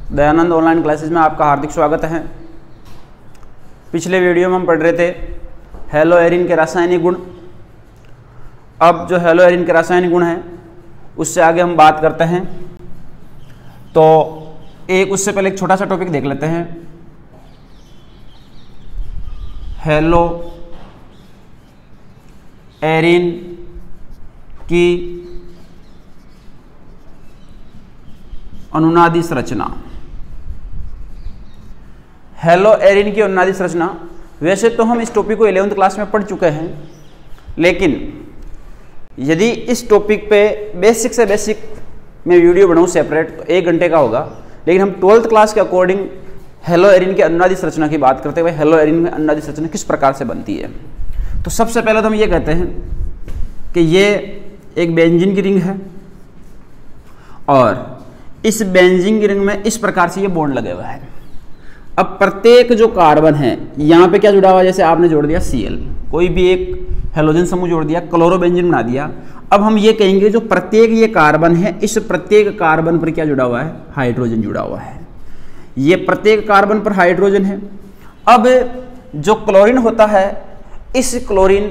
Dayanand online classes में आपका हार्दिक स्वागत है। पिछले वीडियो में हम पढ़ रहे थे हेलो एरिन के रासायनिक गुण। अब जो हेलो एरिन के रासायनिक गुण हैं उससे आगे हम बात करते हैं। तो उससे पहले एक छोटा सा टॉपिक देख लेते हैं। हेलो एरिन की अनुनादी संरचना। हेलो एरिन की अनुनादी संरचना, वैसे तो हम इस टॉपिक को 11वीं क्लास में पढ़ चुके हैं, लेकिन यदि इस टॉपिक पे बेसिक से बेसिक मैं वीडियो बनाऊँ सेपरेट तो 1 घंटे का होगा। लेकिन हम 12th क्लास के अकॉर्डिंग हेलो एरिन की अनुनादी संरचना की बात करते हुए हेलो एरिन में अनुनादी संरचना किस प्रकार से बनती है। तो सबसे पहले तो हम ये कहते हैं कि ये एक बेंजीन की रिंग है और इस बेंजीन की रिंग में इस प्रकार से ये बॉन्ड लगे हुए हैं। अब प्रत्येक जो कार्बन है यहाँ पे क्या जुड़ा हुआ है, जैसे आपने जोड़ दिया Cl, कोई भी एक हेलोजन समूह जोड़ दिया, क्लोरोबेंजीन बना दिया। अब हम ये कहेंगे जो प्रत्येक ये कार्बन है, इस प्रत्येक कार्बन पर क्या जुड़ा हुआ है, हाइड्रोजन जुड़ा हुआ है। ये प्रत्येक कार्बन पर हाइड्रोजन है। अब जो क्लोरीन होता है, इस क्लोरीन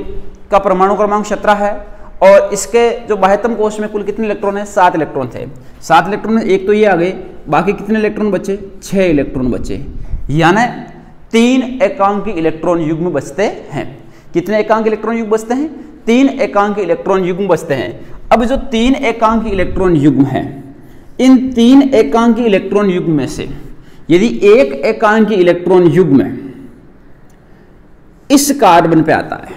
का परमाणु क्रमांक 17 है और इसके जो बाह्यतम कोश में कुल कितने इलेक्ट्रॉन है, 7 इलेक्ट्रॉन थे। 7 इलेक्ट्रॉन, एक तो ये आ गए, बाकी कितने इलेक्ट्रॉन बचे, 6 इलेक्ट्रॉन बचे, यानी 3 एकांकी इलेक्ट्रॉन युग्म बचते हैं। कितने एकांक इलेक्ट्रॉन युग्म बचते हैं, 3 एकांक इलेक्ट्रॉन युग्म बचते हैं। अब जो 3 एकांक इलेक्ट्रॉन युग्म है, इन 3 एकांकी इलेक्ट्रॉन युग्म में से यदि एक एकांकी इलेक्ट्रॉन युग्म इस कार्बन पे आता है,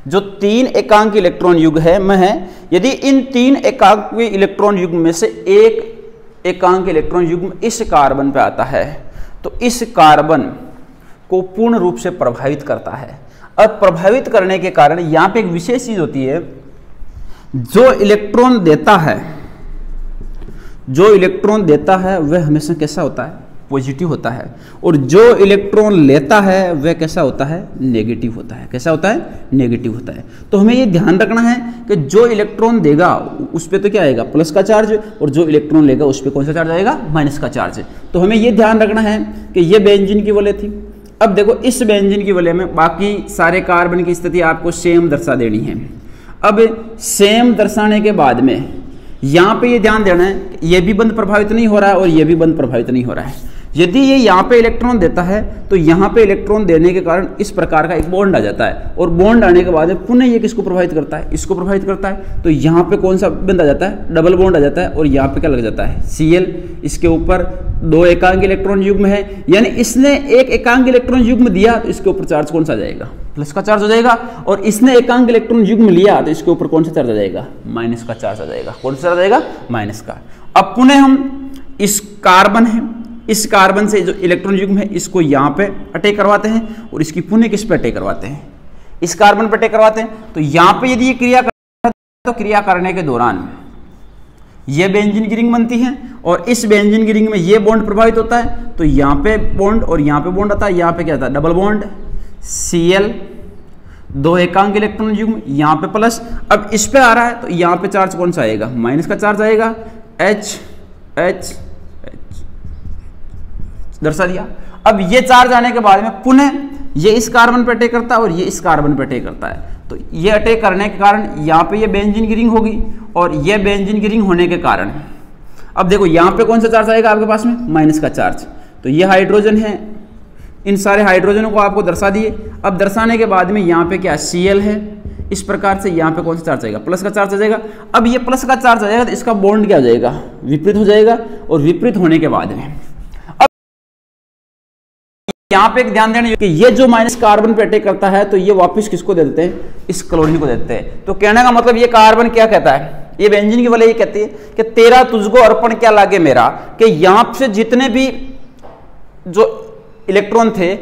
जो 3 एकांकी इलेक्ट्रॉन युग्म है में है, यदि इन 3 एकांकी इलेक्ट्रॉन युग्म में से एक एकांक इलेक्ट्रॉन युग्म इस कार्बन पे आता है तो इस कार्बन को पूर्ण रूप से प्रभावित करता है। और प्रभावित करने के कारण यहां पे एक विशेष चीज होती है, जो इलेक्ट्रॉन देता है वह हमेशा कैसा होता है, पॉजिटिव होता है, और जो इलेक्ट्रॉन लेता है वह कैसा होता है, नेगेटिव होता है। कैसा होता है, नेगेटिव होता है। तो हमें ये ध्यान रखना है कि जो इलेक्ट्रॉन देगा उस पर तो क्या आएगा, प्लस का चार्ज, और जो इलेक्ट्रॉन लेगा उस पर कौन सा चार्ज आएगा, माइनस का चार्ज। तो हमें ये ध्यान रखना है कि ये बेंजीन की वलय थी। अब देखो इस बेंजीन की वलय में बाकी सारे कार्बन की स्थिति आपको सेम दर्शा देनी है। अब सेम दर्शाने के बाद में यहाँ पे ये ध्यान देना है, ये भी बंद प्रभावित नहीं हो रहा है और ये भी बंद प्रभावित नहीं हो रहा है। यदि ये यहाँ पे इलेक्ट्रॉन देता है तो यहाँ पे इलेक्ट्रॉन देने के कारण इस प्रकार का एक बॉन्ड आ जाता है, और बॉन्ड आने के बाद पुनः ये किसको प्रभावित करता है, इसको प्रभावित करता है। तो यहाँ पे कौन सा बंद आ जाता है, डबल बॉन्ड आ जाता है, और यहाँ पे क्या लग जाता है, Cl। इसके ऊपर 2 एकांक इलेक्ट्रॉन युग्म है, यानी इसने एक एकांक इलेक्ट्रॉन युग्म दिया तो इसके ऊपर चार्ज कौन सा आ जाएगा, प्लस का चार्ज हो जाएगा, और इसने एकांक इलेक्ट्रॉन युग्म लिया तो इसके ऊपर कौन सा चार्ज आ जाएगा, माइनस का चार्ज आ जाएगा। कौन सा चार्ज आ जाएगा, माइनस का। अब पुनः हम इस कार्बन है, इस कार्बन से जो इलेक्ट्रॉन युग्म है इसको यहाँ पे अटैक करवाते हैं और इसकी पुनः किस पे अटैक करवाते हैं, इस कार्बन पे अटैक करवाते हैं। तो यहाँ पे यदि ये क्रिया करते हैं तो क्रिया करने के दौरान ये बेंजीन की रिंग बनती है, और इस बेंजीन की रिंग में ये बॉन्ड प्रभावित होता है। तो यहाँ पे बॉन्ड और यहाँ पे बॉन्ड आता है, यहाँ पे क्या आता है, डबल बॉन्ड, Cl, 2 एकांक इलेक्ट्रॉन युग्म, यहाँ पे प्लस। अब इस पे आ रहा है तो यहाँ पे चार्ज कौन सा आएगा, माइनस का चार्ज आएगा, H दर्शा दिया। अब ये चार्ज आने के बाद में पुनः ये इस कार्बन पे अटैक करता है और ये इस कार्बन पे अटैक करता है। तो ये अटैक करने के कारण यहाँ पे ये बेंजीन की रिंग होगी, और ये बेंजीन की रिंग होने के कारण अब देखो यहाँ पे कौन सा चार्ज आएगा आपके पास में, माइनस का चार्ज। तो ये हाइड्रोजन है, इन सारे हाइड्रोजनों को आपको दर्शा दिए। अब दर्शाने के बाद में यहाँ पे क्या, Cl है, इस प्रकार से यहाँ पे कौन सा चार्ज आएगा, प्लस का चार्ज आ जाएगा। अब ये प्लस का चार्ज आ जाएगा तो इसका बॉन्ड क्या हो जाएगा, विपरीत हो जाएगा, और विपरीत होने के बाद में यहाँ पे एक ध्यान देना कि ये जो माइनस कार्बन पे अटैक करता है तो ये वापस किसको दे देते हैं, इस क्लोरीन को देते हैं। तो कहने का मतलब ये कार्बन क्या कहता है, ये बेंजीन की वलय ये कहती है कि तेरा तुझको अर्पण क्या लागे मेरा, कि यहाँ से जितने भी जो इलेक्ट्रॉन थे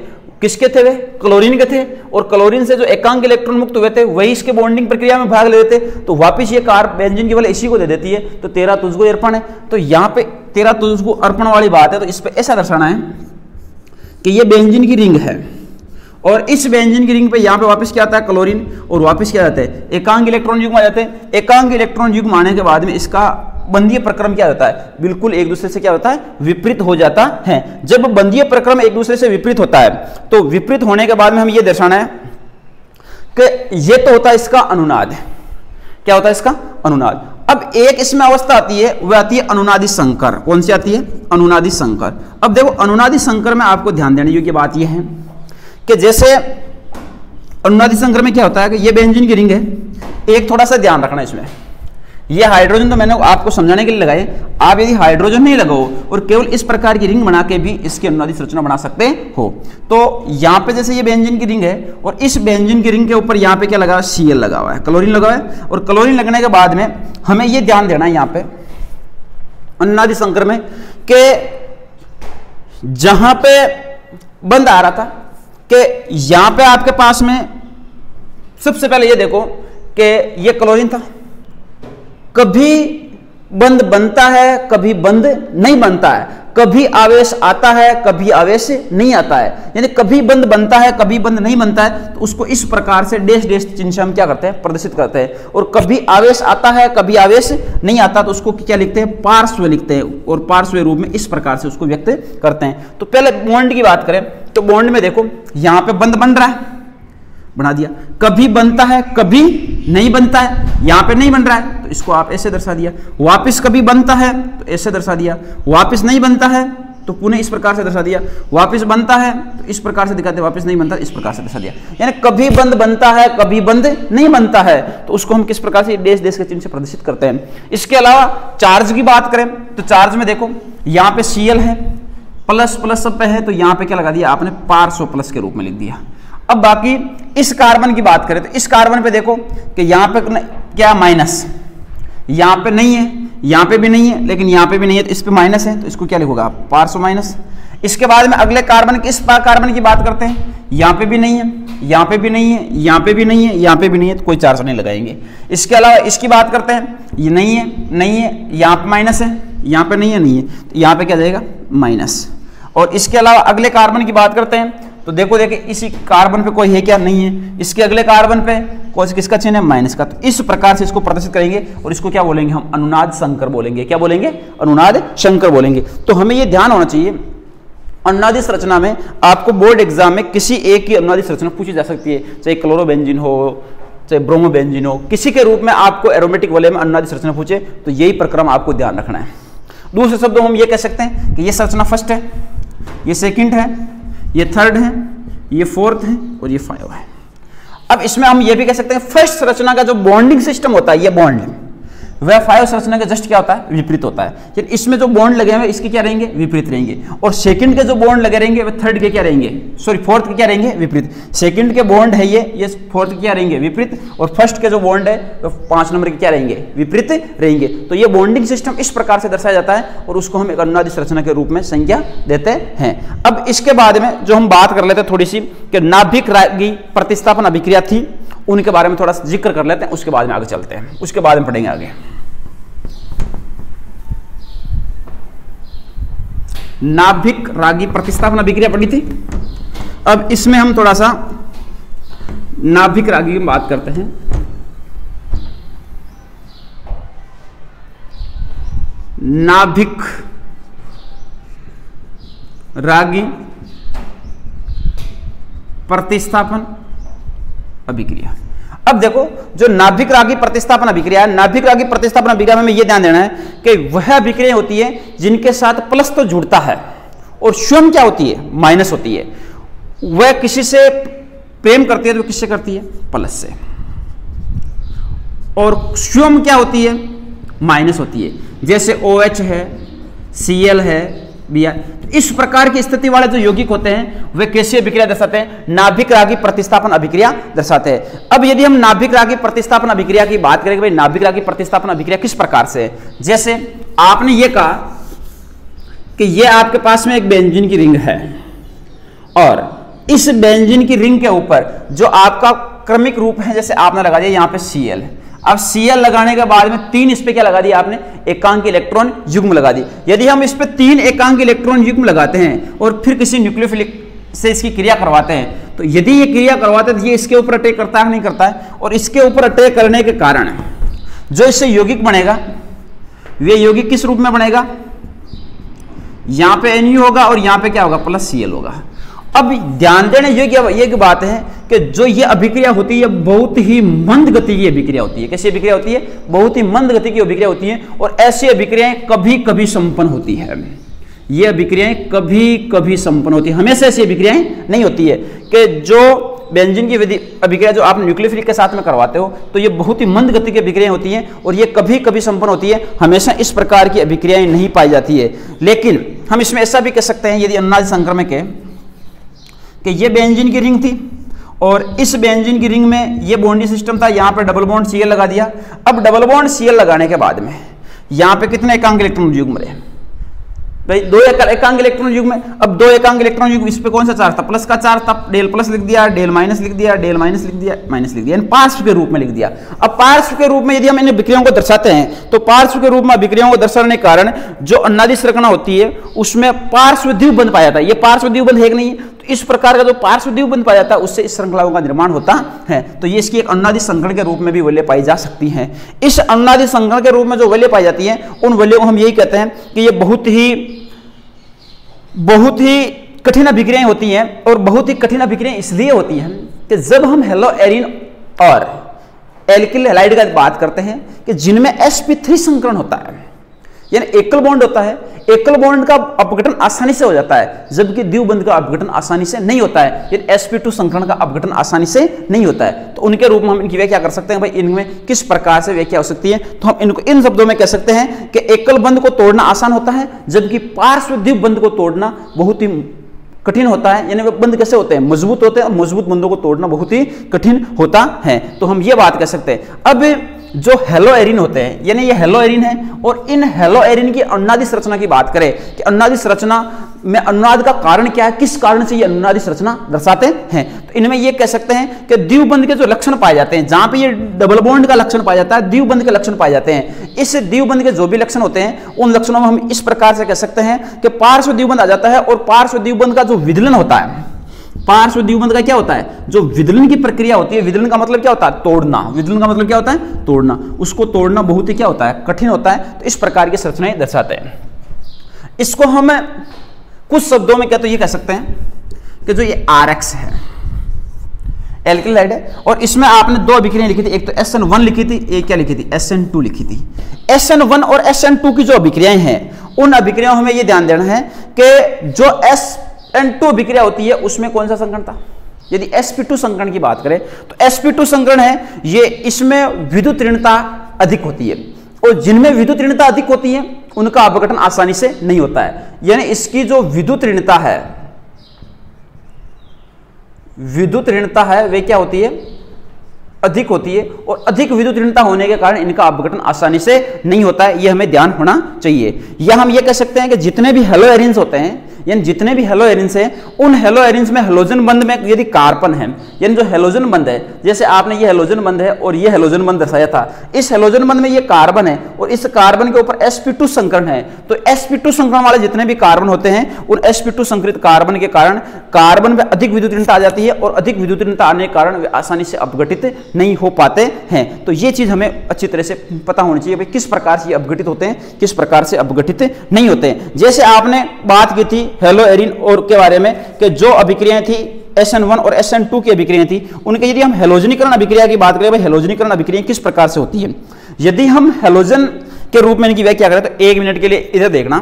किसके थे, वे क्लोरीन के थे, और क्लोरीन से जो एकांक इलेक्ट्रॉन मुक्त हुए थे वही इसके बॉन्डिंग प्रक्रिया में भाग ले लेते। तो वापस ये बेंजीन की वलय इसी को दे देती है। तो तेरा तुझको अर्पण है, तो यहाँ पे तेरा तुझको अर्पण वाली बात है, तो इस पे ऐसा दर्शाना है कि ये बेंजीन की रिंग है, और इस बेंजीन की रिंग पे यहाँ पे वापस क्या आता है, क्लोरीन, और वापस क्या आता है, एकांक इलेक्ट्रॉन युग्म आ जाते हैं। एकांक इलेक्ट्रॉन युग्म आने के बाद में इसका बंधीय प्रक्रम क्या होता है, बिल्कुल एक दूसरे से क्या होता है, विपरीत हो जाता है। जब बंधीय प्रक्रम एक दूसरे से विपरीत होता है तो विपरीत होने के बाद में हमें यह दर्शाना है कि ये तो होता है इसका अनुनाद। क्या होता है इसका अनुनाद। अब एक इसमें अवस्था आती है, वह आती है अनुनादी संकर। कौन सी आती है, अनुनादी संकर। अब देखो अनुनादी संकर में आपको ध्यान देने योग्य बात यह है कि जैसे अनुनादी संकर में क्या होता है कि ये बेंजीन की रिंग है, एक थोड़ा सा ध्यान रखना इसमें, ये हाइड्रोजन तो मैंने आपको समझाने के लिए लगाए, आप यदि हाइड्रोजन नहीं लगाओ और केवल इस प्रकार की रिंग बना के भी इसकी अनुनादी संरचना बना सकते हो। तो यहाँ पे जैसे ये बेंजीन की रिंग है और इस बेंजीन की रिंग के ऊपर यहाँ पे क्या लगा हुआ है, Cl लगा हुआ है, क्लोरीन लगा हुआ है। और क्लोरीन लगने के बाद में हमें ये ध्यान देना है यहाँ पे अनुनादी संकर में कि जहां पे बंद आ रहा था कि यहां पे आपके पास में सबसे पहले ये देखो कि ये क्लोरीन था, कभी बंद बनता है कभी बंद नहीं बनता है, कभी आवेश आता है कभी आवेश नहीं आता है, यानी कभी बंद बनता है कभी बंद नहीं बनता है। तो उसको इस प्रकार से डैश डैश चिन्ह से हम क्या करते हैं, प्रदर्शित करते हैं। और कभी आवेश आता है कभी आवेश नहीं आता तो उसको क्या लिखते हैं, पार्श्व लिखते हैं और पार्श्व रूप में इस प्रकार से उसको व्यक्त करते हैं। तो पहले बॉन्ड की बात करें तो बॉन्ड में देखो यहां पे बंद बन रहा है, बना दिया, कभी बनता है कभी नहीं बनता है, यहां पे नहीं बन रहा है तो इसको आप ऐसे दर्शा दिया, वापस कभी बनता है तो ऐसे दर्शा दिया, वापस नहीं बनता है तो पुनः इस प्रकार से दर्शा दिया, वापस बनता है तो इस प्रकार से दिखाते, वापस नहीं बनता इस प्रकार से दर्शा दिया। यानी कभी बंद बनता है कभी बंद नहीं बनता है तो उसको हम किस प्रकार से डैश डैश के चिन्ह से प्रदर्शित करते हैं। इसके अलावा चार्ज की बात करें तो चार्ज में देखो यहाँ पे Cl है, प्लस प्लस सब पे है तो यहाँ पे क्या लगा दिया आपने, पार्श्व प्लस के रूप में लिख दिया। अब बाकी इस कार्बन की बात करें तो इस कार्बन पे देखो कि यहाँ पे क्या माइनस, यहाँ पे नहीं है, यहाँ पे भी नहीं है, लेकिन यहाँ पे भी नहीं है तो इस पे माइनस है तो इसको क्या लिखोगे आप, पार्श्व माइनस। इसके बाद में अगले कार्बन की, इस कार्बन की बात करते हैं, यहाँ पे भी नहीं है, यहाँ पे भी नहीं है, यहाँ पे भी नहीं है, यहाँ पे भी नहीं है तो कोई चार्ज नहीं लगाएंगे। इसके अलावा इसकी बात करते हैं, ये नहीं है नहीं है, यहाँ पे माइनस है, यहाँ पे नहीं है नहीं है तो यहाँ पे क्या जाएगा माइनस। और इसके अलावा अगले कार्बन की बात करते हैं तो देखो देखिए इसी कार्बन पे कोई है क्या, नहीं है, इसके अगले कार्बन पे कौन किसका चिन्ह है, माइनस का। तो इस प्रकार से इसको प्रदर्शित करेंगे और इसको क्या बोलेंगे हम, अनुनाद संकर बोलेंगे। क्या बोलेंगे, अनुनाद संकर बोलेंगे। तो हमें ये ध्यान होना चाहिए अनुनादी संरचना में आपको बोर्ड एग्जाम में किसी एक की अनुनादी संरचना पूछी जा सकती है, चाहे क्लोरोबेंजीन हो चाहे ब्रोमोबेंजीन हो, किसी के रूप में आपको एरोमेटिक वलय में अनुनादी संरचना पूछे तो यही प्रक्रम आपको ध्यान रखना है। दूसरे शब्दों में हम ये कह सकते हैं कि ये संरचना फर्स्ट है, ये सेकंड है, ये थर्ड है, ये फोर्थ है और ये 5 है। अब इसमें हम ये भी कह सकते हैं फर्स्ट संरचना का जो बॉन्डिंग सिस्टम होता है, ये बॉन्ड वह 5 संरचना के जस्ट क्या होता है, विपरीत होता है। इसमें जो बॉन्ड लगे हुए इसके क्या रहेंगे, विपरीत रहेंगे। और सेकंड के जो बॉन्ड लगे रहेंगे वह थर्ड के क्या रहेंगे, सॉरी फोर्थ के क्या रहेंगे, विपरीत। सेकंड के बॉन्ड है ये फोर्थ के क्या रहेंगे, विपरीत। और फर्स्ट के जो बॉन्ड है वो 5 नंबर के क्या रहेंगे, विपरीत रहेंगे। तो ये बॉन्डिंग सिस्टम इस प्रकार से दर्शाया जाता है और उसको हम एक अनुनादी संरचना के रूप में संज्ञा देते हैं। अब इसके बाद में जो हम बात कर लेते हैं थोड़ी सी कि नाभिक रागी प्रतिस्थापन अभिक्रिया थी, उनके बारे में थोड़ा सा जिक्र कर लेते हैं, उसके बाद में आगे चलते हैं, उसके बाद में पढ़ेंगे आगे। नाभिक रागी प्रतिस्थापन अभिक्रिया पढ़ी थी। अब इसमें हम थोड़ा सा नाभिक रागी की बात करते हैं। नाभिक रागी प्रतिस्थापन अभिक्रिया। अब देखो जो नाभिक रागी प्रतिस्थापन अभिक्रिया है, नाभिक रागी प्रतिस्थापन अभिक्रिया में यह ध्यान देना है कि वह अभिक्रिया होती है जिनके साथ प्लस तो जुड़ता है और स्वयं क्या होती है, माइनस होती है। वह किसी से प्रेम करती है तो किससे करती है, प्लस से। और स्वयं क्या होती है, माइनस होती है। जैसे OH है, Cl है, Br। इस प्रकार की स्थिति वाले जो यौगिक होते हैं वे कैसी अभिक्रिया दर्शाते हैं, नाभिक रागी प्रतिस्थापन अभिक्रिया दर्शाते हैं। अब यदि हम नाभिक रागी प्रतिस्थापन अभिक्रिया की बात करें, भाई नाभिक रागी प्रतिस्थापन अभिक्रिया किस प्रकार से है। जैसे आपने ये कहा कि ये आपके पास में एक बेंजीन की रिंग है और इस बेंजीन की रिंग के ऊपर जो आपका क्रमिक रूप है, जैसे आपने लगा दिया यहाँ पे Cl। अब Cl लगाने के बाद में 3 इस पे क्या लगा दिया आपने, एकांक इलेक्ट्रॉन युग्म लगा दी। यदि हम इस पे 3 एकांक इलेक्ट्रॉन युग्म लगाते हैं और फिर किसी न्यूक्लियोफिलिक से इसकी क्रिया करवाते हैं तो यदि ये क्रिया करवाते हैं तो ये इसके ऊपर अटैक करता है नहीं करता है। और इसके ऊपर अटैक करने के कारण जो इससे यौगिक बनेगा, वे यौगिक किस रूप में बनेगा, यहां पे Nu होगा और यहां पे क्या होगा, प्लस Cl होगा। अब ध्यान देने ये बात है कि जो ये अभिक्रिया होती है बहुत ही मंद गति की अभिक्रिया होती है। कैसी अभिक्रिया होती है, बहुत ही मंद गति की अभिक्रिया होती है, और ऐसी अभिक्रियाएं कभी कभी संपन्न होती है। ये अभिक्रियाएं कभी कभी संपन्न होती है, हमेशा ऐसी अभिक्रियाएं नहीं होती है कि जो बेंजीन की विधि अभिक्रिया जो आप न्यूक्लियोफिलिक के साथ में करवाते हो तो ये बहुत ही मंद गति की अभिक्रियाएं होती हैं और ये कभी कभी संपन्न होती है, हमेशा इस प्रकार की अभिक्रियाएं नहीं पाई जाती है। लेकिन हम इसमें ऐसा भी कह सकते हैं यदि अनुनाद संक्रमक है कि ये बेंजीन की रिंग थी और इस बेंजीन की रिंग में ये बॉन्डिंग सिस्टम था, यहाँ पे डबल बॉन्ड Cl लगा दिया। अब डबल बॉन्ड Cl लगाने के बाद में यहाँ पे कितने एकांक इलेक्ट्रॉन युग्म रहे भाई, 2 एकांक इलेक्ट्रॉन युग्म में। अब 2 एकांक इलेक्ट्रॉन युग्म, इस पे कौन सा चार्ज था, प्लस का चार्ज था, डेल प्लस लिख दिया, डेल माइनस लिख दिया, डेल माइनस लिख दिया, माइनस लिख दिया, यानी पार्श्व के रूप में लिख दिया। अब पार्श्व के रूप में यदि हम इन अभिक्रियाओं को दर्शाते हैं तो पार्श्व के रूप में अभिक्रियाओं को दर्शाने के कारण जो अन्नादि संरचना होती है उसमें पार्श्व द्विबंध पाया जाता है। ये पार्श्व द्विबंध है कि नहीं, तो इस प्रकार का जो पार्श्व द्विबंध पाया जाता है उससे इस श्रृंखलाओं का निर्माण होता है। तो ये इसकी एक अन्नादि संकरण के रूप में भी वलय पाई जा सकती हैं। इस अन्नादि संकरण के रूप में जो वलय पाई जाती है उन वलयों को हम यही कहते हैं कि ये बहुत ही कठिन अभिक्रियाएं होती हैं। और बहुत ही कठिन अभिक्रियाएं इसलिए होती हैं कि जब हम हेलो एरिन और एल्किल हैलाइड का बात करते हैं कि जिनमें sp3 संकरण होता है, यानी एकल बॉन्ड होता है, एकल बॉन्ड का अपघटन आसानी से हो जाता है जबकि द्विबंध का अपघटन आसानी से नहीं होता है, यानी sp2 संकरण का अपघटन आसानी से नहीं होता है। तो उनके रूप में हम इनकी व्याख्या कर सकते हैं भाई, इनमें किस प्रकार से व्याख्या हो सकती है। तो हम इनको इन शब्दों में कह सकते हैं कि एकल बंध को तोड़ना आसान होता है जबकि पार्श्व द्विबंध को तोड़ना बहुत ही कठिन होता है। यानी वे बंध कैसे होते हैं, मजबूत होते हैं, और मजबूत बंधों को तोड़ना बहुत ही कठिन होता है। तो हम ये बात कह सकते हैं। अब जो हेलो एरिन होते हैं, यानी ये हेलो एरिन है, और इन हेलो एरिन की अनुनादि संरचना की बात करें कि अनुनादि संरचना में अनुनाद का कारण क्या है, किस कारण से ये अनुनादि संरचना दर्शाते हैं, तो इनमें ये कह सकते हैं कि द्विबंध के जो लक्षण पाए जाते हैं, जहां पे ये डबल बॉन्ड का लक्षण पाया जाता है, द्विबंध के लक्षण पाए जाते हैं। इस द्विबंध के जो भी लक्षण होते हैं उन लक्षणों में हम इस प्रकार से कह सकते हैं कि पार्श्व द्विबंध आ जाता है, और पार्श्व द्विबंध का जो विदलन होता है, पार्श्व द्विबंध का क्या होता है, जो विदलन की प्रक्रिया होती है, विदलन का मतलब क्या होता है, तोड़ना। विदलन का मतलब क्या होता है, तोड़ना। उसको तोड़ना बहुत ही क्या होता है, कठिन होता है। तो इस प्रकार की संरचनाएं दर्शाते हैं। इसको हम कुछ शब्दों में क्या तो ये कह सकते हैं कि जो ये RX है, एल्किल हैलाइड है, और इसमें आपने 2 अभिक्रियाएं लिखी थी, एक तो SN1 लिखी थी, एक क्या लिखी थी, SN2 लिखी थी। SN1 और SN2 की जो अभिक्रियाएं हैं उन अभिक्रियाओं में ये ध्यान देना है कि जो SN2 अभिक्रिया होती है उसमें कौन सा संकरण था। यदि sp2 संकरण की बात करें तो sp2 संकरण है, ये इसमें विद्युत ऋणता अधिक होती है, और जिनमें विद्युत ऋणता अधिक होती है उनका अपघटन आसानी से नहीं होता है। यानी इसकी जो विद्युत ऋणता है, वे क्या होती है, अधिक होती है, और अधिक विद्युत ऋणता होने के कारण इनका अपघटन आसानी से नहीं होता है। यह हमें ध्यान होना चाहिए। या हम ये कह सकते हैं कि जितने भी हेलो एरिन्स होते हैं, यानी जितने भी हेलो एरिन्स हैं उन हेलो एरिन्स में हेलोजन बंध में यदि कार्बन है, यानी जो हेलोजन बंध है, जैसे आपने ये हेलोजन बंध है और ये हेलोजन बंध दर्शाया था, इस हेलोजन बंध में ये कार्बन है और इस कार्बन के ऊपर sp2 संकरण है, तो sp2 संकरण वाले जितने भी कार्बन होते हैं उन sp2 संकरित कार्बन के कारण कार्बन में अधिक विद्युत ऋणता आ जाती है, और अधिक विद्युत ऋणता आने के कारण वे आसानी से अपघटित नहीं हो पाते हैं। तो ये चीज हमें अच्छी तरह से पता होनी चाहिए किस प्रकार से ये अपघटित होते हैं, किस प्रकार से अपघटित नहीं होते हैं। जैसे आपने बात की थी हेलो एरिन और के बारे में कि जो अभिक्रियाएं थी SN1 और SN2 की अभिक्रियाएं थी, उनके यदि हम हेलोजनीकरण अभिक्रिया की बात करें, भाई हेलोजनीकरण अभिक्रियाएं किस प्रकार से होती है। यदि हम हेलोजन के रूप में इनकी व्याख्या करें तो 1 मिनट के लिए इधर देखना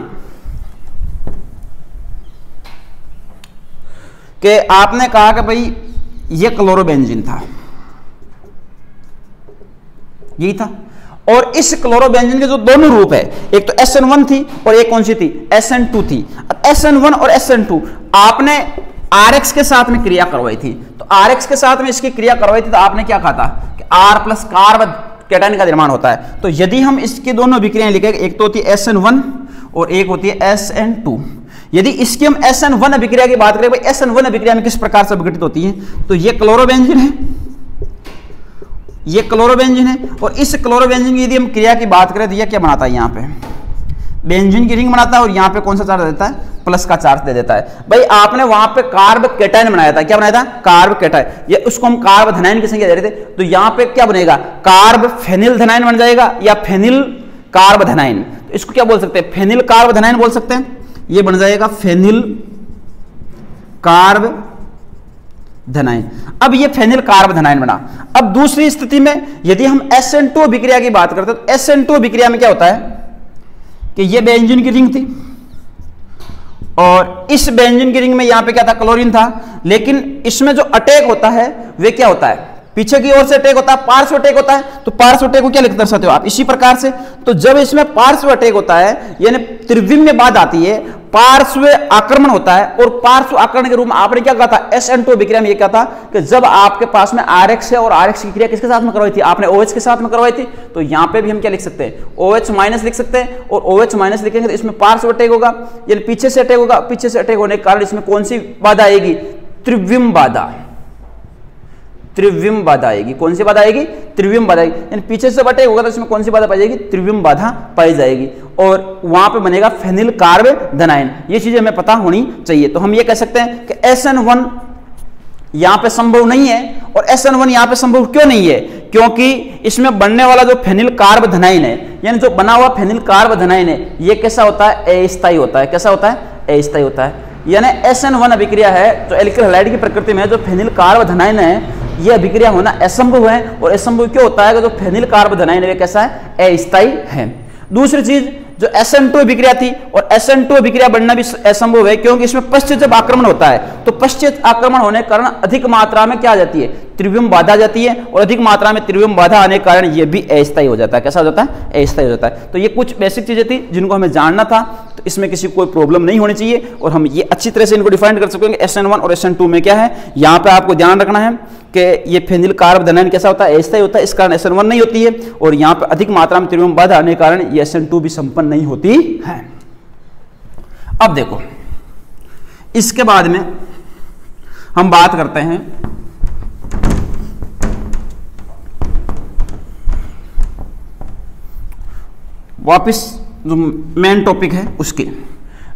कि आपने कहा कि भाई ये क्लोरोबेंजीन था, यही था, और इस क्लोरोबेंजीन के जो दोनों रूप है, एक तो SN1 थी और एक कौन सी थी, SN2 थी। अब SN1 और SN2 आपने RX के साथ में क्रिया करवाई थी, तो RX के साथ में इसकी क्रिया करवाई थी तो आपने क्या कहा था कि R प्लस कार्ब कैटायन का निर्माण होता है। तो यदि हम इसके दोनों अभिक्रियाएं लिखेंगे, एक तो होती है SN1 और एक होती है SN2। यदि इसकी हम SN1 अभिक्रिया की बात करें, भाई SN1 अभिक्रिया में किस प्रकार से अपघटित होती है, तो ये क्लोरोबेंजीन है, ये क्लोरोबेंजीन है, और इस क्लोरोबेंजीन की यदि हम क्रिया की बात करें तो यह क्या बनाता है, यहाँ पे बेंजीन की रिंग बनाता है, और यहाँ पे कौन सा चार्ज देता है, प्लस का चार्ज दे देता है। भाई आपने वहां पे कार्ब कैटायन बनाया था, क्या बनाया था, कार्ब कैटायन, ये उसको हम कार्ब धनायन की संख्या दे रहे थे, तो यहाँ पे क्या बनेगा, कार्ब फेनिल धनायन बन जाएगा या फेनिल कार्ब धनायन। तो इसको क्या बोल सकते हैं, फेनिल कार्बोधनाइन बोल सकते हैं। ये बन जाएगा फेनिल कार्बोधनाइन। अब ये फेनिल कार्बोधनाइन बना। अब दूसरी स्थिति में यदि हम SN2 अभिक्रिया की बात करते हैं तो SN2 अभिक्रिया में क्या होता है कि ये बेंजीन की रिंग थी और इस बेंजीन की रिंग में यहां पे क्या था, क्लोरीन था, लेकिन इसमें जो अटैक होता है वे क्या होता है, पीछे की ओर से अटैक होता है, पार्श्व अटैक होता है। तो पार्श्व अटैक को क्या लिख दर्शाते हो आप, इसी प्रकार से। तो जब इसमें पार्श्व अटैक होता है यानी त्रिविम में बात आती है, पार्श्व आक्रमण होता है, और पार्श्व आक्रमण के रूप में आपने क्या कहा था, SN2 अभिक्रिया में ये क्या था कि जब आपके पास में RX है और RX की क्रिया किसके साथ में करवाई थी, आपने OH के साथ में करवाई थी। तो यहां पे भी हम क्या लिख सकते हैं, OH माइनस लिख सकते हैं, और OH माइनस लिखेंगे तो इसमें पार्श्व अटैक होगा, यानी पीछे से अटैक होगा। पीछे से अटैक होने के कारण इसमें कौन सी बाधा आएगी, त्रिविम बाधा। त्रिविम बाधा आएगी। कौन सी बाधा आएगी, त्रिविम बाधा आएगी। यानी पीछे से अटैक होगा तो इसमें कौन सी बाधा पाई जाएगी, त्रिविम बाधा पाई जाएगी, और वहां पे बनेगा फेनिल कार्बोधनाइन। ये चीजें हमें पता होनी चाहिए। तो हम ये कह सकते हैं कि SN1 यहां पे संभव नहीं है, और SN1 यहां पे संभव क्यों नहीं है, क्योंकि इसमें बनने वाला जो फेनिल कार्बोधनाइन है, यानी जो बना हुआ फेनिल कार्बोधनाइन है, ये कैसा होता है, अस्थायी होता है। कैसा होता है, अस्थायी होता है। यानी SN1 अभिक्रिया है जो एल्किल हैलाइड की प्रकृति में, जो फेनिल कार्बोधनाइन है, यह अभिक्रिया होना असंभव है। और असंभव क्यों होता है कि जो फेनिल कार्बोधनाइन है कैसा है, अस्थायी है। दूसरी चीज जो SN2 अभिक्रिया थी, और SN2 अभिक्रिया बनना भी असंभव है, क्योंकि इसमें पश्चात जब आक्रमण होता है तो पश्चात आक्रमण होने के कारण अधिक मात्रा में क्या आ जाती है, त्रिविम बाधा आ जाती है, और अधिक मात्रा में त्रिविम बाधा आने के कारण ये भी अस्थायी हो जाता है। कैसा हो जाता है, अस्थायी हो जाता है। तो ये कुछ बेसिक चीजें थी जिनको हमें जानना था, तो इसमें किसी को कोई प्रॉब्लम नहीं होनी चाहिए, और हम ये अच्छी तरह से इनको डिफाइन कर सकेंगे SN1 और SN2 में क्या है। यहाँ पे आपको ध्यान रखना है कि ये फेनिल कार्बोधनाइन कैसा होता है, अस्थायी होता है, इस कारण SN1 नहीं होती है, और यहाँ पे अधिक मात्रा में त्रिविम बाधा आने के कारण ये SN2 भी संपन्न नहीं होती है। अब देखो, इसके बाद में हम बात करते हैं वापिस जो मेन टॉपिक है उसके।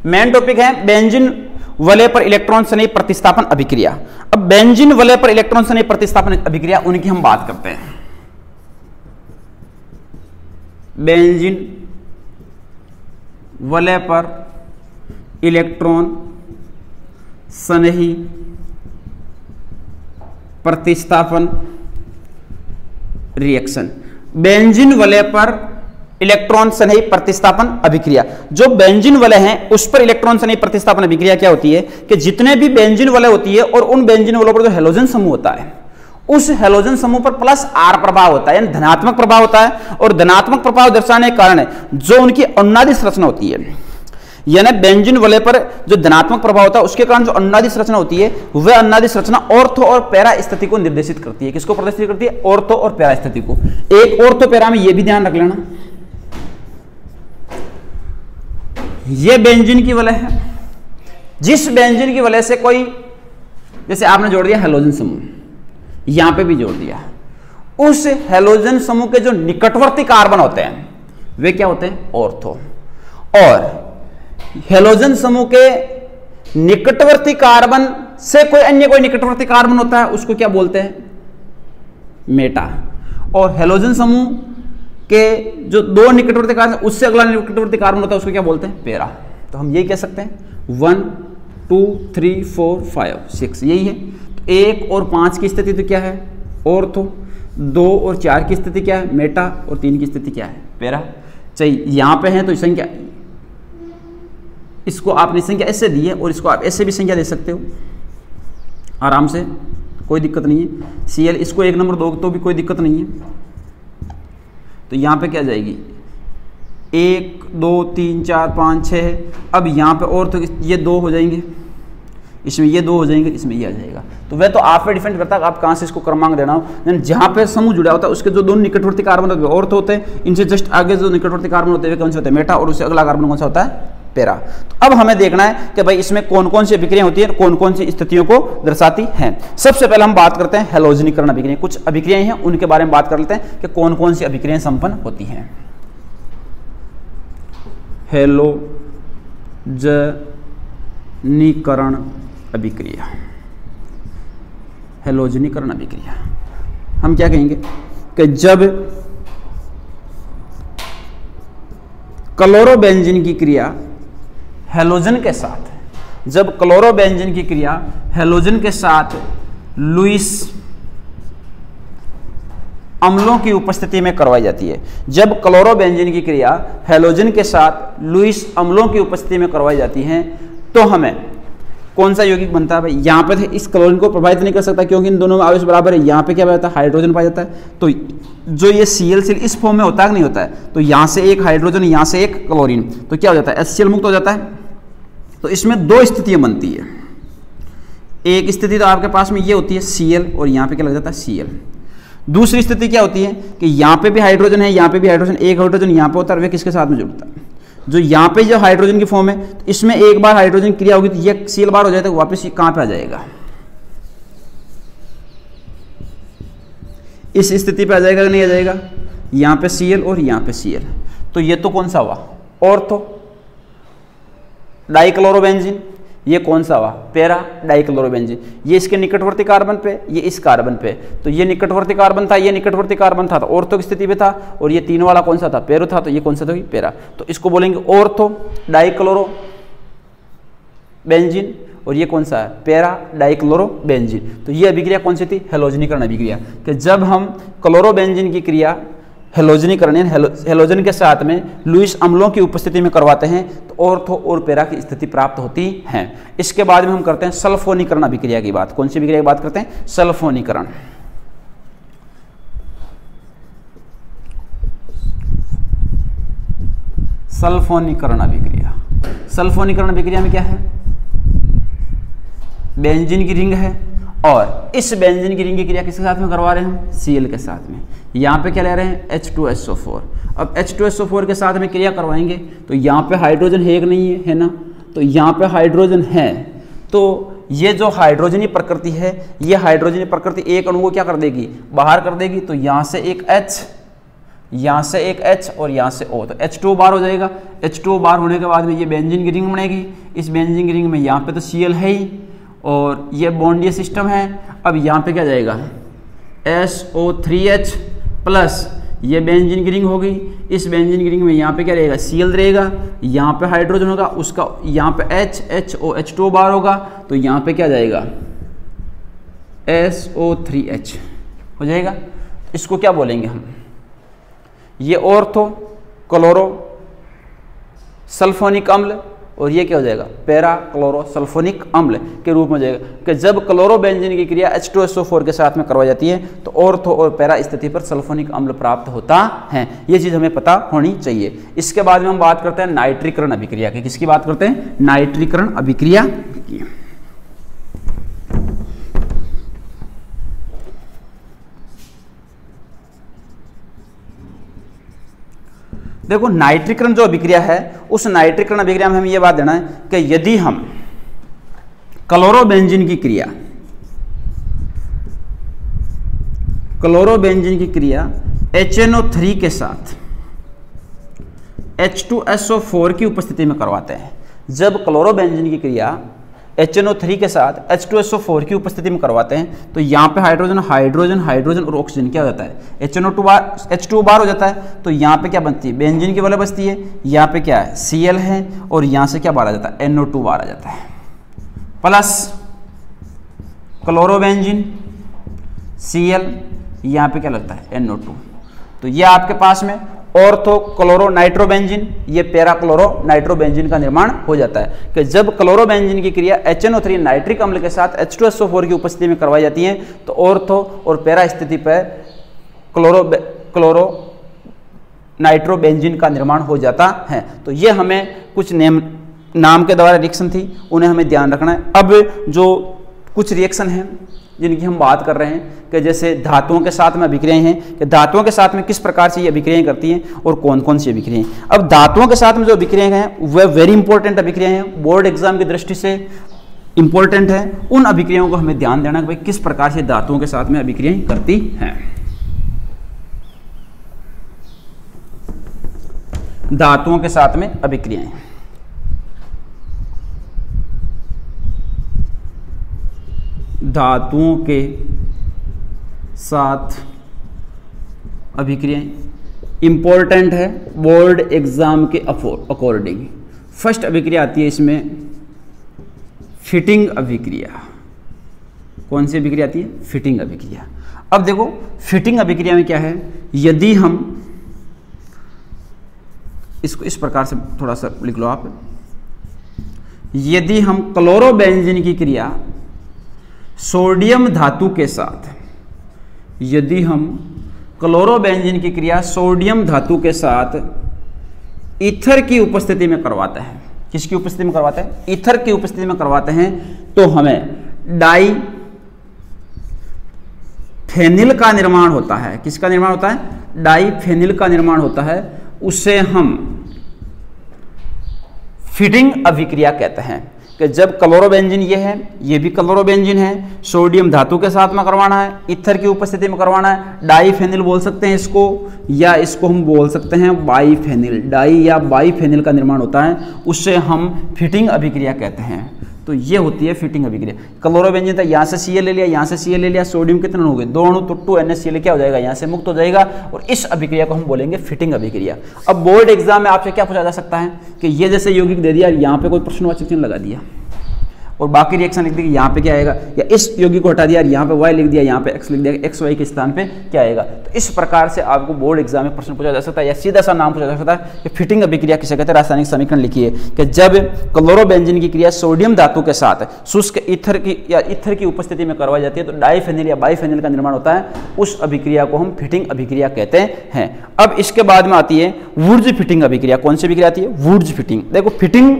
मेन टॉपिक है बेंजीन वलय पर इलेक्ट्रॉन संयुग्म प्रतिस्थापन अभिक्रिया। अब बेंजीन वलय पर इलेक्ट्रॉन संयुग्म प्रतिस्थापन अभिक्रिया, उनकी हम बात करते हैं। बेंजीन वलय पर इलेक्ट्रॉन संयुग्म प्रतिस्थापन रिएक्शन। बेंजीन वलय पर इलेक्ट्रॉन संयुग्म प्रतिस्थापन अभिक्रिया, जो बेंजीन वलय है उस पर इलेक्ट्रॉन संयुग्म प्रतिस्थापन अभिक्रिया क्या होती है कि जितने भी बेंजीन वलय होती है और उन बेंजीन वलयों पर जो हैलोजन समूह होता है, उस हैलोजन समूह पर प्लस R प्रभाव होता है, यानी धनात्मक प्रभाव होता है। और धनात्मक प्रभाव दर्शाने के कारण जो उनकी अनुनादी संरचना होती है, यानी बेंजीन वलय पर जो धनात्मक प्रभाव होता है उसके कारण जो अनुनादी संरचना होती है, वह अनुनादी संरचना ऑर्थो और पैरा स्थिति को निर्देशित करती है। किसको प्रदर्शित करती है, ऑर्थो और पैरा स्थिति को। एक ऑर्थो पैरा में यह भी ध्यान रख लेना, ये बेंजीन की वलय है। जिस बेंजीन की वलय से कोई, जैसे आपने जोड़ दिया हैलोजन समूह, यहां पे भी जोड़ दिया, उस हैलोजन समूह के जो निकटवर्ती कार्बन होते हैं वे क्या होते हैं, ऑर्थो। और हैलोजन समूह के निकटवर्ती कार्बन से कोई अन्य कोई निकटवर्ती कार्बन होता है, उसको क्या बोलते हैं, मेटा। और हैलोजन समूह के जो दो निकटवर्ती कार्बन उससे अगला निकटवर्ती कार्बन होता है उसको क्या बोलते हैं, पैरा। तो हम यही कह सकते हैं 1 2 3 4 5 6 यही है। तो 1 और 5 की स्थिति तो क्या है, ऑर्थो। 2 और 4 की स्थिति क्या है, मेटा। और 3 की स्थिति क्या है, पैरा। चाहिए यहां पे है तो संख्या, इसको आपने संख्या ऐसे दी है और इसको आप ऐसे भी संख्या दे सकते हो आराम से, कोई दिक्कत नहीं है। Cl इसको 1 नंबर दो तो भी कोई दिक्कत नहीं है। तो यहां पे क्या जाएगी, 1 2 3 4 5 6। अब यहां पे और तो ये 2 हो जाएंगे, इसमें ये 2 हो जाएंगे, इसमें ये आ जाएगा। तो वह तो आप पे डिपेंड करता है आप कहां से इसको क्रमांक देना हो। जहां पे समूह जुड़ा होता है उसके जो दोनों निकटवर्ती कार्बन होते हैं ऑर्थो होते हैं, इनसे जस्ट आगे जो निकटवर्ती कार्बन होते हैं कौन से होते हैं, मेटा। और उससे अगला कार्बन कौन सा होता है, पैरा। तो अब हमें देखना है कि भाई इसमें कौन कौन सी अभिक्रियाएं होती हैं, कौन कौन सी स्थितियों को दर्शाती हैं। सबसे पहले हम बात करते हैं हैलोजनीकरण अभिक्रिया। कुछ अभिक्रियाएं हैं उनके बारे में बात कर लेते हैं कि कौन कौन सी अभिक्रियाएं संपन्न होती हैं। हैलोजनीकरण अभिक्रिया। हैलोजनीकरण अभिक्रिया हम क्या कहेंगे कि जब क्लोरोबेंजीन की क्रिया हैलोजन के साथ, जब क्लोरोबेंजीन की क्रिया हैलोजन के साथ लुईस अम्लों की उपस्थिति में करवाई जाती है, जब क्लोरोबेंजीन की क्रिया हैलोजन के साथ लुईस अम्लों की उपस्थिति में करवाई जाती है, तो हमें कौन सा यौगिक बनता है भाई? यहाँ पे इस क्लोरीन को प्रभावित नहीं कर सकता क्योंकि इन दोनों में आवेश बराबर है। यहाँ पे क्या होता है? हाइड्रोजन पाया जाता है। तो जो ये Cl इस फॉर्म में होता है कि नहीं होता है? तो यहाँ से एक हाइड्रोजन, यहाँ से एक क्लोरीन, तो क्या हो जाता है? HCl मुक्त हो जाता है। तो इसमें दो स्थितियां बनती है। एक स्थिति तो आपके पास में ये होती है Cl और यहाँ पे क्या लग जाता है Cl। दूसरी स्थिति क्या होती है कि यहाँ पे भी हाइड्रोजन है, यहाँ पे भी हाइड्रोजन, एक हाइड्रोजन यहाँ पे होता है, वे किसके साथ में जुड़ता है? जो यहाँ पे जो हाइड्रोजन की फॉर्म है, तो इसमें एक बार हाइड्रोजन क्रिया होगी तो ये Cl बार हो जाए तो वापस ये कहाँ पे आ जाएगा? इस स्थिति पे आ जाएगा कि नहीं आ जाएगा? यहाँ पे Cl और यहाँ पे Cl। तो ये तो कौन सा हुआ? Ortho dichlorobenzene. ये कौन सा हुआ? Para dichlorobenzene. ये इसके निकटवर्ती कार्बन पे, ये इस कार्बन पे, तो ये निकटवर्ती कार्बन था, ये निकटवर्ती कार्बन था, तो ऑर्थो की स्थिति पे था। और ये तीन वाला कौन सा था? पैरो था। तो ये कौन सा था? पैरा। तो इसको बोलेंगे ऑर्थो डाइक्लोरोबेंजीन। और ये कौन सा है? Para dichlorobenzene. तो ये अभिक्रिया कौन सी थी? हैलोजनीकरण अभिक्रिया। कि जब हम क्लोरोबेंजीन की क्रिया हैलोजनीकरण हैलोजन के साथ में लुईस अम्लों की उपस्थिति में करवाते हैं तो ऑर्थो और पैरा की स्थिति प्राप्त होती है। इसके बाद में हम करते हैं सल्फोनीकरण अभिक्रिया की बात। कौन सी अभिक्रिया की बात करते हैं? सल्फोनीकरण। सल्फोनीकरण अभिक्रिया। सल्फोनीकरण अभिक्रिया में क्या है? बेंजीन की रिंग है और इस बेंजीन की रिंग की क्रिया किसके साथ में करवा रहे हैं हम? Cl के साथ में। यहाँ पे क्या ले रहे हैं? H2SO4। अब H2SO4 के साथ में क्रिया करवाएंगे तो यहाँ पे हाइड्रोजन है कि नहीं है? है ना? तो यहाँ पे हाइड्रोजन है। तो ये जो हाइड्रोजनी प्रकृति है, ये हाइड्रोजनी प्रकृति एक अणु को क्या कर देगी? बाहर कर देगी। तो यहाँ से एक H, यहाँ से एक H और यहाँ से O, तो H2O बार हो जाएगा। H2O बार होने के बाद में ये बेंजीन की रिंग बनेगी। इस बेंजीन की रिंग में यहाँ पे तो Cl है ही और ये बॉन्डीय सिस्टम है। अब यहाँ पे क्या जाएगा? SO3H प्लस ये बेंजीन की रिंग होगी। इस बेंजीन की रिंग में यहाँ पे क्या रहेगा? Cl रहेगा। यहाँ पे हाइड्रोजन होगा, उसका यहाँ पे H, HO, H2O बार होगा। तो यहाँ पे क्या जाएगा? SO3H हो जाएगा। इसको क्या बोलेंगे हम? ये ऑर्थो क्लोरो सल्फोनिक अम्ल और ये क्या हो जाएगा? पैरा क्लोरो सल्फोनिक अम्ल के रूप में हो जाएगा। कि जब क्लोरोबेंजीन की क्रिया H2SO4 के साथ में करवाई जाती है तो ऑर्थो और पैरा स्थिति पर सल्फोनिक अम्ल प्राप्त होता है। ये चीज़ हमें पता होनी चाहिए। इसके बाद में हम बात करते हैं नाइट्रीकरण अभिक्रिया की। किसकी बात करते हैं? नाइट्रीकरण अभिक्रिया की। देखो, नाइट्रीकरण जो अभिक्रिया है, उस नाइट्रीकरण अभिक्रिया में हमें यह बात देना है कि यदि हम क्लोरोबेंजीन की क्रिया HNO3 के साथ H2SO4 की उपस्थिति में करवाते हैं, जब क्लोरोबेंजीन की क्रिया HNO3 के साथ H2SO4 की उपस्थिति में करवाते हैं तो यहाँ पे हाइड्रोजन हाइड्रोजन हाइड्रोजन और ऑक्सीजन क्या हो जाता है? H2O बार हो जाता है। तो यहाँ पे क्या बनती है? बेंजीन की वजह बचती है। यहाँ पे क्या है? Cl है और यहाँ से क्या बार आ जाता है? NO2 बार आ जाता है प्लस क्लोरोबेंजीन Cl, यहाँ पे क्या लगता है? NO2। तो ये आपके पास में ऑर्थो क्लोरो नाइट्रोबेंजीन, ये पैरा क्लोरो नाइट्रोबेंजीन का निर्माण हो जाता है। कि जब क्लोरोबेंजीन की क्रिया HNO3 नाइट्रिक अम्ल के साथ H2SO4 की उपस्थिति में करवाई जाती है तो ऑर्थो और पैरा स्थिति पर क्लोरो नाइट्रोबेंजीन का निर्माण हो जाता है। तो ये हमें कुछ नाम के द्वारा रिएक्शन थी, उन्हें हमें ध्यान रखना है। अब जो कुछ रिएक्शन हैं जिनकी हम बात कर रहे हैं कि जैसे धातुओं के साथ में अभिक्रियाएं हैं, कि धातुओं के साथ में किस प्रकार से ये अभिक्रियाएं करती हैं और कौन कौन सी अभिक्रियाएं। अब धातुओं के साथ में जो अभिक्रियाएं हैं वह वेरी इंपॉर्टेंट अभिक्रियाएं हैं, बोर्ड एग्जाम की दृष्टि से इंपॉर्टेंट है। उन अभिक्रियाओं को हमें ध्यान देना कि भाई किस प्रकार से धातुओं के साथ में अभिक्रियाएं करती हैं। धातुओं के साथ में अभिक्रियाएं, धातुओं के साथ अभिक्रियाएं इंपॉर्टेंट है बोर्ड एग्जाम के अकॉर्डिंग। फर्स्ट अभिक्रिया आती है इसमें फिटिंग अभिक्रिया। कौन सी अभिक्रिया आती है? फिटिंग अभिक्रिया। अब देखो फिटिंग अभिक्रिया में क्या है, यदि हम इसको इस प्रकार से थोड़ा सा लिख लो आप, यदि हम क्लोरोबेंजीन की क्रिया सोडियम धातु के साथ, यदि हम क्लोरोबेंजीन की क्रिया सोडियम धातु के साथ ईथर की उपस्थिति में करवाते हैं, किसकी उपस्थिति में करवाते हैं? ईथर की उपस्थिति में करवाते हैं, तो हमें डाई फेनिल का निर्माण होता है। किसका निर्माण होता है? डाई फेनिल का निर्माण होता है। उसे हम फिटिंग अभिक्रिया कहते हैं कि जब क्लोरोबेंजीन ये है, ये भी क्लोरोबेंजीन है, सोडियम धातु के साथ में करवाना है, ईथर की उपस्थिति में करवाना है, डाईफेनिल बोल सकते हैं इसको, या इसको हम बोल सकते हैं बाईफेनिल। डाई या बाईफेनिल का निर्माण होता है, उससे हम फिटिंग अभिक्रिया कहते हैं। तो ये होती है फिटिंग अभिक्रिया। क्लोरोबेंजीन था, यहाँ से Cl ले लिया, यहाँ से Cl ले लिया, सोडियम कितने हो गए? 2 अणु, तो 2NaCl क्या हो जाएगा? यहाँ से मुक्त हो जाएगा, और इस अभिक्रिया को हम बोलेंगे फिटिंग अभिक्रिया। अब बोर्ड एग्जाम में आपसे क्या पूछा जा सकता है कि ये जैसे यौगिक दे दिया, यहाँ पे कोई प्रश्नवाचक चिन्ह लगा दिया और बाकी रिएक्शन लिख दी कि यहाँ पे क्या आएगा, या इस यौगिक को हटा दिया, यहाँ पे y लिख दिया, यहाँ पे x लिख दिया, x y के स्थान पे क्या आएगा। तो इस प्रकार से आपको बोर्ड एग्जाम में प्रश्न पूछा जा सकता है, या सीधा सा नाम पूछा जा सकता है कि फिटिंग अभिक्रिया किसे कहते हैं। रासायनिक समीकरण लिखिए कि जब क्लोरोबेंजीन की क्रिया सोडियम धातु के साथ शुष्क ईथर की या ईथर की उपस्थिति में करवाई जाती है, तो डाईफेनिल या बाईफेनिल का निर्माण होता है। उस अभिक्रिया को हम फिटिंग अभिक्रिया कहते हैं। अब इसके बाद में आती है वुर्ज फिटिंग अभिक्रिया। कौन सी अभिक्रिया आती है? वुर्ज फिटिंग। देखो फिटिंग,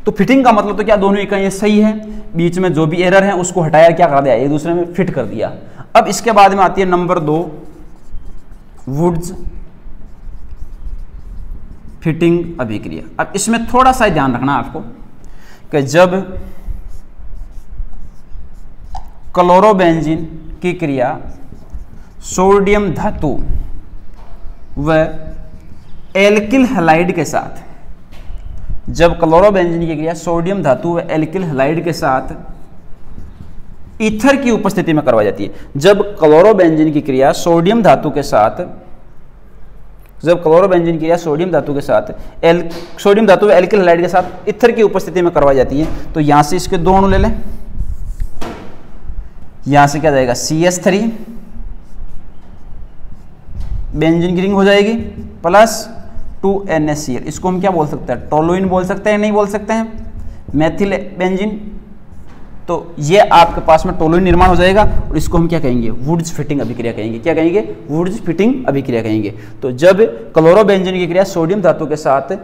तो फिटिंग का मतलब तो क्या, दोनों इकाइयां सही है, बीच में जो भी एरर है उसको हटाया, क्या कर दिया, एक दूसरे में फिट कर दिया। अब इसके बाद में आती है नंबर 2 वुर्ज फिटिंग अभिक्रिया। अब इसमें थोड़ा सा ध्यान रखना आपको कि जब क्लोरोबेंजीन की क्रिया सोडियम धातु व एल्किल हैलाइड के साथ, जब क्लोरोबेंजीन की क्रिया सोडियम धातु व एल्किल हैलाइड के साथ ईथर की उपस्थिति में करवाई जाती है, जब क्लोरोबेंजीन की क्रिया सोडियम धातु के साथ, जब क्लोरोबेंजीन की क्रिया सोडियम धातु के साथ सोडियम धातु व एल्किल हैलाइड के साथ ईथर की उपस्थिति में करवाई जाती है, तो यहां से इसके 2 अणु ले लें, यहां से क्या जाएगा CH3, बेंजीन की रिंग हो जाएगी, प्लस 2NaCl। इसको हम क्या बोल सकते हैं? टोलुइन बोल सकते हैं, नहीं बोल सकते हैं? Methyl benzene. तो ये आपके पास में टोलुइन निर्माण हो जाएगा, और इसको हम क्या कहेंगे? वुर्ज फिटिंग अभिक्रिया कहेंगे। क्या कहेंगे? वुर्ज फिटिंग अभिक्रिया कहेंगे। तो जब क्लोरोबेंजीन की क्रिया सोडियम धातु के साथ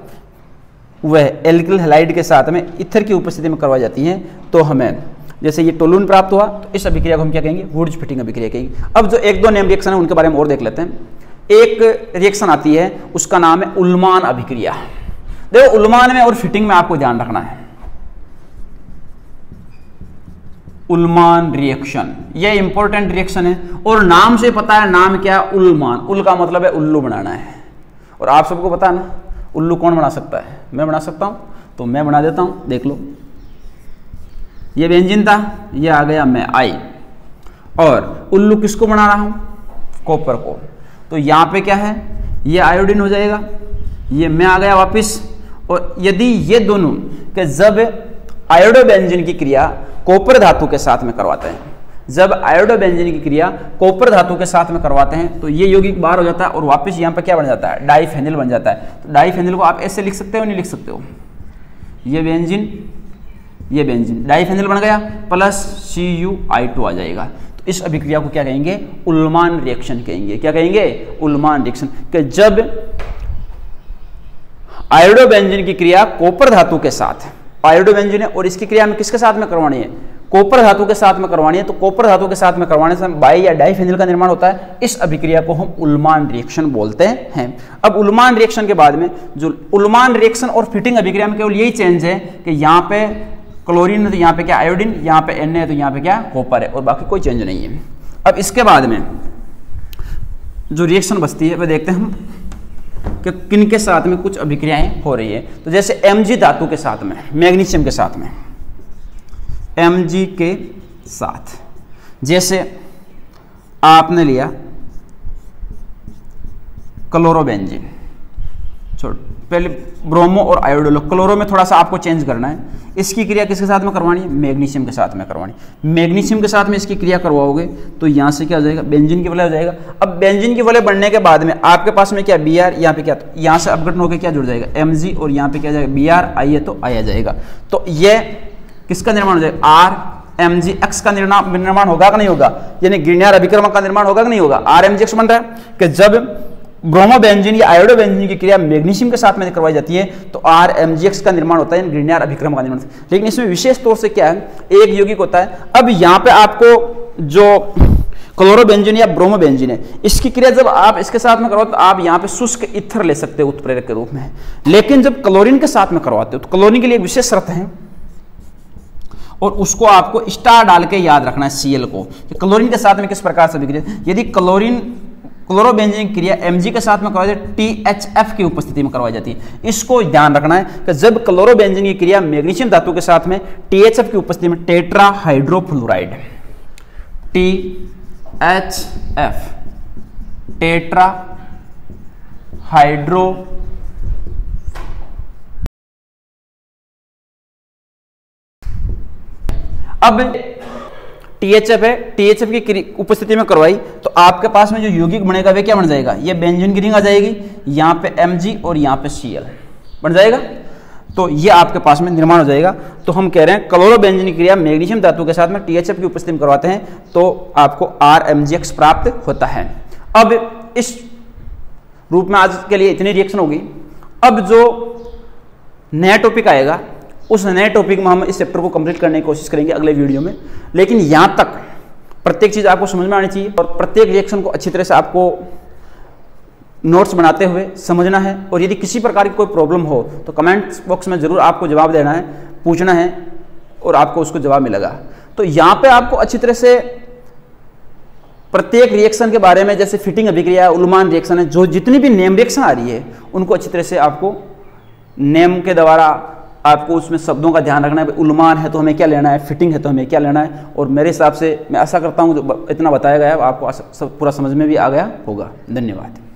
वह एल्किल हैलाइड के साथ में ईथर की उपस्थिति में करवाई जाती है, तो हमें जैसे ये टोलुइन प्राप्त हुआ, तो इस अभिक्रिया को हम क्या कहेंगे? वुर्ज फिटिंग अभिक्रिया कहेंगे। अब जो 1-2 नेम रिएक्शन है उनके बारे में और देख लेते हैं। एक रिएक्शन आती है, उसका नाम है उल्मान अभिक्रिया। देखो उल्मान में और फिटिंग में आपको ध्यान रखना है। उल्मान रिएक्शन, यह इंपॉर्टेंट रिएक्शन है, और नाम से पता है, नाम क्या है? उल्मान। उल का मतलब है उल्लू बनाना है, और आप सबको पता है ना उल्लू कौन बना सकता है? मैं बना सकता हूं, तो मैं बना देता हूं। देख लो, ये बेंजीन था, ये आ गया मैं आई, और उल्लू किसको बना रहा हूं? कॉपर को। तो यहाँ पे क्या है? ये आयोडीन हो जाएगा, ये मैं आ गया वापिस। और यदि ये दोनों के जब आयोडोबेंजीन की क्रिया कॉपर धातु के साथ में करवाते हैं, जब आयोडोबेंजीन की क्रिया कॉपर धातु के साथ में करवाते हैं, तो ये यौगिक बाहर हो जाता है और वापस यहाँ पे क्या बन जाता है? डाईफेनिल बन जाता है। तो डाईफेनिल को आप ऐसे लिख सकते हो, नहीं लिख सकते हो? ये बेंजीन, ये बेंजीन, डाईफेनिल बन गया, प्लस CuI2 आ जाएगा। इस अभिक्रिया को क्या कहेंगे? उल्मान रिएक्शन कहेंगे। क्या कहेंगे? उल्मान रिएक्शन। कि जब आयोडोबेंजीन की क्रिया कॉपर धातु के साथ, आयोडोबेंजीन है और इसकी क्रिया में किसके साथ में करवानी है? कॉपर धातु के साथ में करवानी है। तो कॉपर धातु के साथ में करवाने से बाई या डाईफेनिल का निर्माण होता है। इस अभिक्रिया को हम उल्मान रिएक्शन बोलते हैं। अब उल्मान रिएक्शन के बाद में जो उल्मान रिएक्शन और फिटिंग अभिक्रिया में केवल यही चेंज है कि यहाँ पे क्लोरीन है तो यहाँ पे क्या आयोडीन, यहाँ पे Na है तो यहाँ पे क्या कॉपर है, और बाकी कोई चेंज नहीं है। अब इसके बाद में जो रिएक्शन बचती है वह देखते हैं हम कि किन के साथ में कुछ अभिक्रियाएं हो रही है। तो जैसे Mg धातु के साथ में, मैग्नीशियम के साथ में, Mg के साथ, जैसे आपने लिया क्लोरोबेंजीन। छोड़, पहले ब्रोमो और आयोडो लो। क्लोरो में थोड़ा सा आपको चेंज करना है। इसकी क्रिया किसके साथ में करवानी है? मैग्नीशियम के साथ में करवानी। मैग्नीशियम के साथ में इसकी क्रिया करवाओगे तो यहाँ से क्या हो जाएगा? बेंजीन की वलय हो जाएगा। अब बेंजीन की वलय बढ़ने के बाद में आपके पास में क्या Br, यहाँ पे क्या, तो यहाँ से अपघटन होकर क्या जुड़ जाएगा? Mg, और यहाँ पे क्या जाएगा? Br आइए तो आ जाएगा। तो ये किसका निर्माण हो जाएगा? RMgX का निर्माण होगा कि नहीं होगा? यानी ग्रिग्नार अभिक्रमक का निर्माण होगा कि नहीं होगा? RMgX बन रहा है कि जब ब्रोमोबेंजीन या आयोडोबेंजीन की क्रिया मैग्नीशियम के साथ में करवाई जाती है तो RMgX का निर्माण होता है, ग्रिग्नार अभिक्रमक का निर्माण होता है। लेकिन इसमें विशेष तौर से क्या है? एक यौगिक होता है। अब यहाँ पे आपको जो क्लोरोबेंजीन या ब्रोमोबेंजीन है, इसकी क्रिया जब आप इसके साथ में करवाओ तो आप यहाँ पे शुष्क ईथर ले सकते हो उत्प्रेरक के रूप में। लेकिन जब क्लोरीन के साथ में करवाते हो तो क्लोरीन के लिए एक विशेष शर्त है, और उसको आपको स्टार डाल के याद रखना है Cl को, कि क्लोरीन के साथ में किस प्रकार से विक्रिया। यदि क्लोरोबेंजीन क्रिया Mg के साथ में करवाई जाती है, THF की उपस्थिति में करवाई जाती है। इसको ध्यान रखना है कि जब क्लोरोबेंजीन की क्रिया मैग्नीशियम धातु के साथ में THF की उपस्थिति में, टेट्रा हाइड्रोफ्लोराइड, THF, टेट्रा हाइड्रो, अब THF है, THF की उपस्थिति में करवाई तो आपके पास में जो यौगिक बनेगा वे क्या बन जाएगा? ये बेंजीन की रिंग आ जाएगी, यहाँ पे Mg और यहाँ पे Cl बन जाएगा। तो ये आपके पास में निर्माण हो जाएगा। तो हम कह रहे हैं क्लोरोबेंजीन की क्रिया मैग्नीशियम धातु के साथ में THF की उपस्थिति में करवाते हैं तो आपको RMgX प्राप्त होता है। अब इस रूप में आज के लिए इतनी रिएक्शन होगी। अब जो नया टॉपिक आएगा उस नए टॉपिक में हम इस चैप्टर को कंप्लीट करने की कोशिश करेंगे अगले वीडियो में। लेकिन यहाँ तक प्रत्येक चीज़ आपको समझ में आनी चाहिए और प्रत्येक रिएक्शन को अच्छी तरह से आपको नोट्स बनाते हुए समझना है। और यदि किसी प्रकार की कोई प्रॉब्लम हो तो कमेंट बॉक्स में ज़रूर आपको जवाब देना है, पूछना है और आपको उसको जवाब मिलेगा। तो यहाँ पे आपको अच्छी तरह से प्रत्येक रिएक्शन के बारे में, जैसे फिटिंग अभिक्रिया, उल्मान रिएक्शन है, जो जितनी भी नेम रिएक्शन आ रही है उनको अच्छी तरह से आपको नेम के द्वारा आपको उसमें शब्दों का ध्यान रखना है। उल्मान है तो हमें क्या लेना है, फिटिंग है तो हमें क्या लेना है। और मेरे हिसाब से मैं आशा करता हूँ जो इतना बताया गया है आपको पूरा समझ में भी आ गया होगा। धन्यवाद।